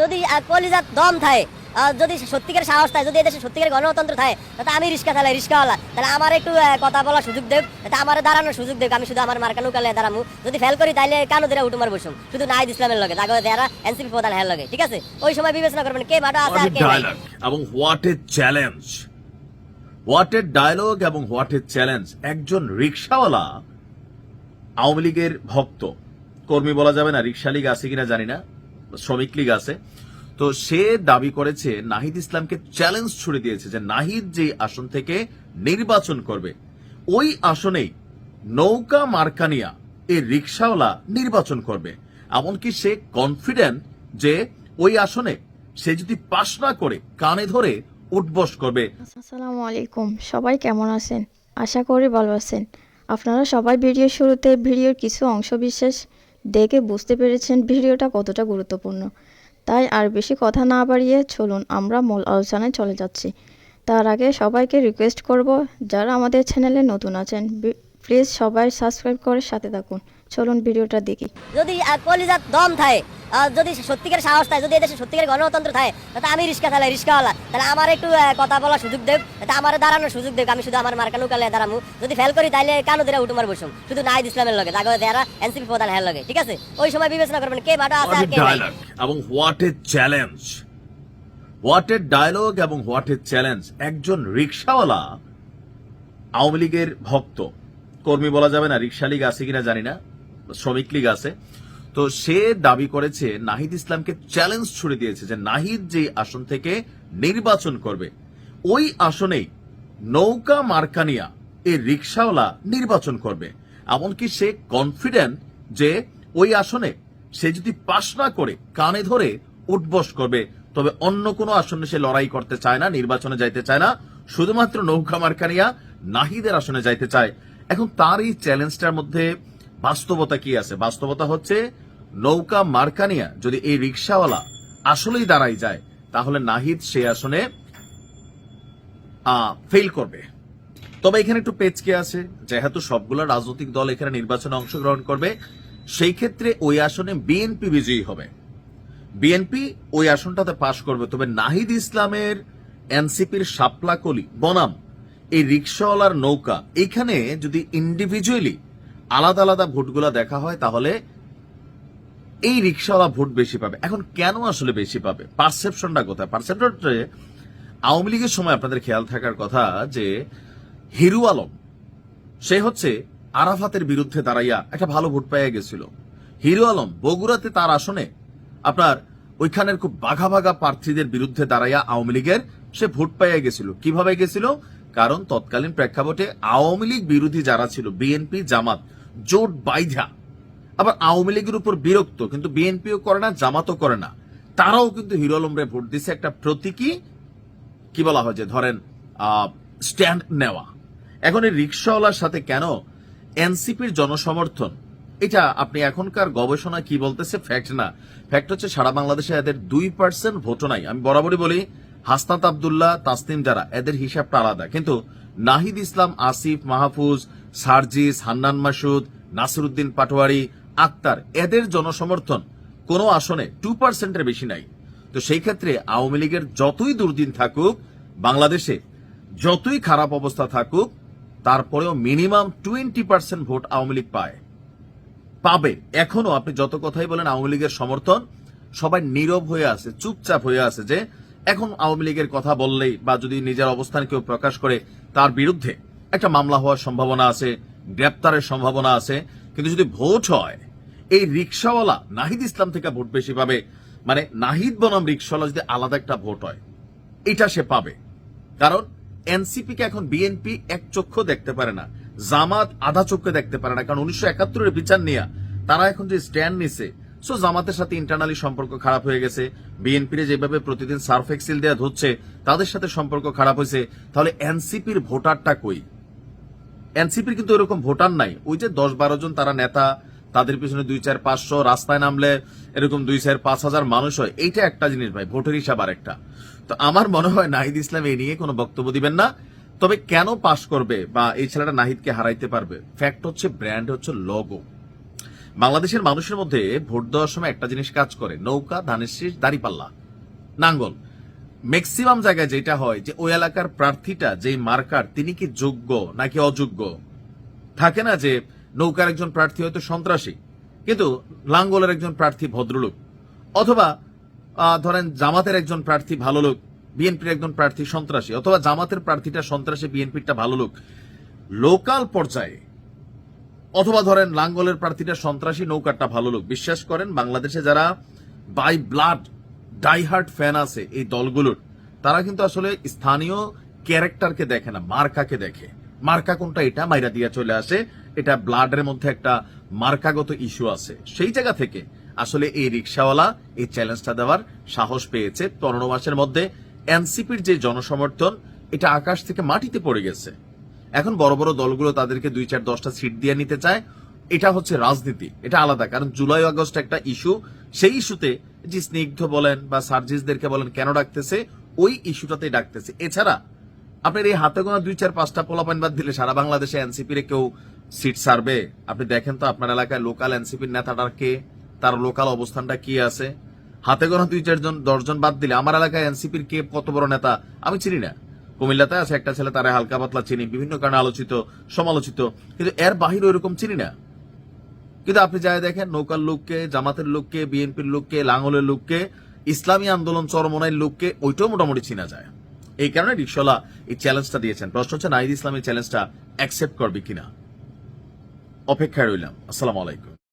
যদি কলিজাত দম থাকে, যদি সত্যিকার সাহস থাকে, যদি এদেশে সত্যিকার গণতন্ত্র থাকে, তাহলে আমি রিক্সা চালাই, রিক্সাওয়ালা, তাহলে আমার একটু কথা বলার সুযোগ দেব, আমার দাঁড়ানোর সুযোগ দেব। আমি শুধু আমার মার্কা নৌকালে দাঁড়ামু, যদি ফেল করি তাহলে কানো ধরে উঠুমার বসুম, শুধু নাহিদ ইসলামের লগে দাগো যারা এনসিপি প্রধান হের লগে, ঠিক আছে? ওই সময় বিবেচনা করবেন কে ভাটা আছে আর কে নাই। এবং what a challenge, what a dialogue এবং হোয়াট এ চ্যালেঞ্জ। একজন রিক্সাওয়ালা আওয়ামী লীগের ভক্ত, কর্মী বলা যাবে না, রিক্সা লীগ আছে কিনা জানি না, শ্রমিক লীগ আছে, তো সে দাবি করেছে নাহিদ ইসলামকে চ্যালেঞ্জ ছুড়ে দিয়েছে যে নাহিদ যে আসন থেকে নির্বাচন করবে ওই আসনেই নৌকা মার্কানিয়া এই রিক্সাওয়ালা নির্বাচন করবে। এমনকি সে কনফিডেন্ট যে ওই আসনে সে যদি পাশ না করে কানে ধরে উঠবস করবে। আসসালামু আলাইকুম, সবাই কেমন আছেন? আশা করি ভালো আছেন। আপনারা সবাই ভিডিওর শুরুতে ভিডিওর কিছু অংশ বিশেষ দেখে বুঝতে পেরেছেন ভিডিওটা কতটা গুরুত্বপূর্ণ। তাই আর বেশি কথা না বাড়িয়ে চলুন আমরা মূল আলোচনায় চলে যাচ্ছি। তার আগে সবাইকে রিকোয়েস্ট করব, যারা আমাদের চ্যানেলে নতুন আছেন প্লিজ সবাই সাবস্ক্রাইব করে সাথে থাকুন। চলুন ভিডিওটা দেখি। যদি কলিজাত দম থাকে, যদি সত্যিকার সাহস থাকে, যদি এদেশে সত্যিকার গণতন্ত্র থাকে, তাহলে আমি রিক্সা চালাই, রিক্সাওয়ালা, তাহলে আমার একটু কথা বলার সুযোগ দেব, আমার দাঁড়ানোর সুযোগ দেব। আমি শুধু আমার মার্কা নৌকালে দাঁড়ামু, যদি ফেল করি তাহলে কানো ধরে উঠুমার বসুম, শুধু নাহিদ ইসলামের লগে দাগো যারা এনসিপি প্রধান হের লগে, ঠিক আছে? ওই সময় বিবেচনা করবেন কে ভাটা আছে আর কে নাই। এবং what a challenge, what a dialogue এবং হোয়াট এ চ্যালেঞ্জ। একজন রিক্সাওয়ালা আওয়ামী লীগের ভক্ত, কর্মী বলা যাবে না, রিক্সা লীগ আছে কিনা জানি না, শ্রমিক লীগ আছে, তো সে দাবি করেছে নাহিদ ইসলামকে চ্যালেঞ্জ ছুড়ে দিয়েছে যে নাহিদ যে আসন থেকে নির্বাচন করবে ওই আসনেই নৌকা মার্কানিয়া এই রিক্সাওয়ালা নির্বাচন করবে। এমনকি সে কনফিডেন্ট যে ওই আসনে সে যদি পাশ না করে কানে ধরে উঠবস করবে। তবে অন্য কোনো আসনে সে লড়াই করতে চায় না, নির্বাচনে যাইতে চায় না, শুধুমাত্র নৌকা মার্কানিয়া নাহিদের আসনে যাইতে চায়। এখন তার এই চ্যালেঞ্জটার মধ্যে বাস্তবতা কি আছে? বাস্তবতা হচ্ছে নৌকা মার্কানিয়া যদি এই রিক্সাওয়ালা আসলেই দাঁড়াই যায় তাহলে নাহিদ সে আসনে ফেল করবে। তবে এখানে একটু পেচকে আছে, যেহেতু সবগুলো রাজনৈতিক দল এখানে নির্বাচনে অংশগ্রহণ করবে, সেই ক্ষেত্রে ওই আসনে বিএনপি বিজয়ী হবে, বিএনপি ওই আসনটাতে পাশ করবে। তবে নাহিদ ইসলামের এনসিপির শাপলাকলি বনাম এই রিক্সাওয়ালার নৌকা, এখানে যদি ইন্ডিভিজুয়ালি আলাদা আলাদা ভোটগুলা দেখা হয় তাহলে এই রিক্সাওয়ালা ভোট বেশি পাবে। এখন কেন আসলে বেশি পাবে? পারসেপশনটা কোথায়? পারসেপশনটা আওয়ামী লীগের সময় আপনাদের খেয়াল থাকার কথা যে হিরু আলম সে হচ্ছে আরাফাতের বিরুদ্ধে দাঁড়াইয়া একটা ভালো ভোট পেয়ে গেছিল। হিরু আলম বগুড়াতে তার আসনে আপনার ওইখানের খুব বাঘা বাঘা প্রার্থীদের বিরুদ্ধে দাঁড়াইয়া আওয়ামী লীগের সে ভোট পেয়ে গেছিল। কিভাবে গেছিল? কারণ তৎকালীন প্রেক্ষাপটে আওয়ামী লীগ বিরোধী যারা ছিল, বিএনপি জামাত জোট বাইধা, আবার আওয়ামী লীগের উপর বিরক্ত, কিন্তু বিএনপিও করে না জামাতও করে না, তারাও কিন্তু হিরো আলমরে ভোট দিছে। একটা প্রতীকী কি বলা হয় যে ধরেন স্ট্যান্ড নেওয়া। এখন এই রিক্সাওয়ালার সাথে কেন এনসিপির জনসমর্থন? এটা আপনি এখনকার গবেষণা কি বলতেছে, ফ্যাক্ট না, ফ্যাক্ট হচ্ছে সারা বাংলাদেশে এদের 2% ভোটও নাই। আমি বরাবরই বলি হাসনাত আব্দুল্লাহ, তাসনিম যারা, এদের হিসাবটা আলাদা, কিন্তু নাহিদ ইসলাম, আসিফ মাহফুজ, সার্জিস, হান্নান মাসুদ, নাসিরউদ্দিন পাটোয়ারি, আক্তার, এদের জনসমর্থন কোন আসনে 2%-এর বেশি নাই। তো সেই ক্ষেত্রে আওয়ামী লীগের যতই দুর্দিন থাকুক, বাংলাদেশে যতই খারাপ অবস্থা থাকুক, তারপরেও মিনিমাম 20% ভোট আওয়ামী লীগ পাবে। এখনো আপনি যত কথাই বলেন আওয়ামী লীগের সমর্থন, সবাই নীরব হয়ে আছে, চুপচাপ হয়ে আছে, যে এখন আওয়ামী লীগের কথা বললেই বা যদি নিজের অবস্থান কেউ প্রকাশ করে তার বিরুদ্ধে একটা মামলা হওয়ার সম্ভাবনা আছে, গ্রেপ্তারের সম্ভাবনা আছে। কিন্তু যদি ভোট হয়, এই রিক্সাওয়ালা নাহিদ ইসলাম থেকে ভোট বেশি পাবে, মানে নাহিদ বনাম রিক্সাওয়ালা যদি আলাদা একটা ভোট হয় এটা সে পাবে। কারণ এনসিপি কে এখন বিএনপি এক চক্ষু দেখতে পারে না, জামাত আধা চক্ষু দেখতে পারে না, কারণ 1971-এর বিচার নিয়ে তারা এখন যে স্ট্যান্ড নিছে, সো জামাতের সাথে ইন্টারনালি সম্পর্ক খারাপ হয়ে গেছে। বিএনপির যেভাবে প্রতিদিন সার্ফ এক্সিল দেওয়া ধরছে, তাদের সাথে সম্পর্ক খারাপ হয়েছে। তাহলে এনসিপির ভোটারটা কই? এনসিপির কিন্তু এরকম ভোটার নাই। ওই যে 10-12 জন তারা নেতা, তাদের পিছনে 2-4-500, রাস্তায় নামলে এরকম 2-4-5 হাজার মানুষ হয়, এইটা একটা জিনিস ভাই, ভোটের হিসাব আর একটা। তো আমার মনে হয় নাহিদ ইসলাম এই নিয়ে কোনো বক্তব্য দিবেন না। তবে কেন পাশ করবে বা এই ছেলেটা নাহিদকে হারাইতে পারবে? ফ্যাক্ট হচ্ছে ব্র্যান্ড হচ্ছে লোগো, বাংলাদেশের মানুষের মধ্যে ভোট দেওয়ার সময় একটা জিনিস কাজ করে, নৌকা, ধানের শীষ, দাঁড়িপাল্লা, নাঙ্গল। ম্যাক্সিমাম জায়গায় যেটা হয় যে ওই এলাকার প্রার্থীটা যেই মার্কার তিনি কি যোগ্য নাকি অযোগ্য। থাকে না যে নৌকার একজন প্রার্থী হয়তো সন্ত্রাসী কিন্তু লাঙ্গলের একজন প্রার্থী ভদ্রলোক, অথবা ধরেন জামাতের একজন প্রার্থী ভালো লোক, বিএনপির একজন প্রার্থী সন্ত্রাসী, অথবা জামাতের প্রার্থীটা সন্ত্রাসী, বিএনপিরটা ভালো লোক। লোকাল পর্যায়ে অথবা ধরেন লাঙ্গলের প্রার্থীটা সন্ত্রাসী, নৌকারটা ভালো লোক। বিশ্বাস করেন বাংলাদেশে যারা বাই ব্লাড ডাইহার্ট ফ্যান আছে এই দলগুলোর, তারা কিন্তু আসলে স্থানীয় ক্যারেক্টারকে দেখে না, মার্কাকে দেখে। মার্কা কোনটা এটা মাইরা দিয়ে চলে আসে, এটা ব্লাডের মধ্যে একটা মার্কাগত ইস্যু আছে। সেই জায়গা থেকে আসলে এই রিক্সাওয়ালা এই চ্যালেঞ্জটা দেওয়ার সাহস পেয়েছে। 15 মাসের মধ্যে এনসিপির যে জনসমর্থন, এটা আকাশ থেকে মাটিতে পড়ে গেছে। এখন বড় বড় দলগুলো তাদেরকে 2-4-10টা সিট দিয়ে নিতে চায়। এটা হচ্ছে রাজনীতি, এটা আলাদা। কারণ জুলাই আগস্ট একটা ইস্যু, সেই ইস্যুতে যে স্নিগ্ধ বলেন বা সার্জিসদেরকে বলেন কেন ডাকতেছে, ওই ইস্যুটাতেই ডাকতেছে। এছাড়া আপনার এই হাতে গোনা 2-4-5টা পোলাপাইন বাদ দিলে সারা বাংলাদেশে এনসিপির কেউ সিট ছাড়বে? আপনি দেখেন তো আপনার এলাকায় লোকাল এনসিপির নেতাটা কে, তার লোকাল অবস্থানটা কি আছে? হাতে গোনা 2-4-10 জন বাদ দিলে আমার এলাকায় এনসিপির কে কত বড় নেতা আমি চিনি না। কুমিল্লাতে আছে একটা ছেলে, তারা হালকা পাতলা চিনি, বিভিন্ন কারণে আলোচিত সমালোচিত, কিন্তু এর বাহিরে ওইরকম চিনি না। কিন্তু আপনি যাই দেখেন নৌকার লোককে, জামাতের লোককে, বিএনপির লোককে, লাঙ্গলের লোককে, ইসলামী আন্দোলন চরমনাইয়ের লোককে, ওইটাও মোটামুটি চিনা যায়। এই কারণে রিকশাওয়ালা এই চ্যালেঞ্জটা দিয়েছেন। প্রশ্ন হচ্ছে নাহিদ ইসলাম এই চ্যালেঞ্জটা অ্যাকসেপ্ট করবে কিনা, অপেক্ষায় রইলাম। আসসালামু আলাইকুম।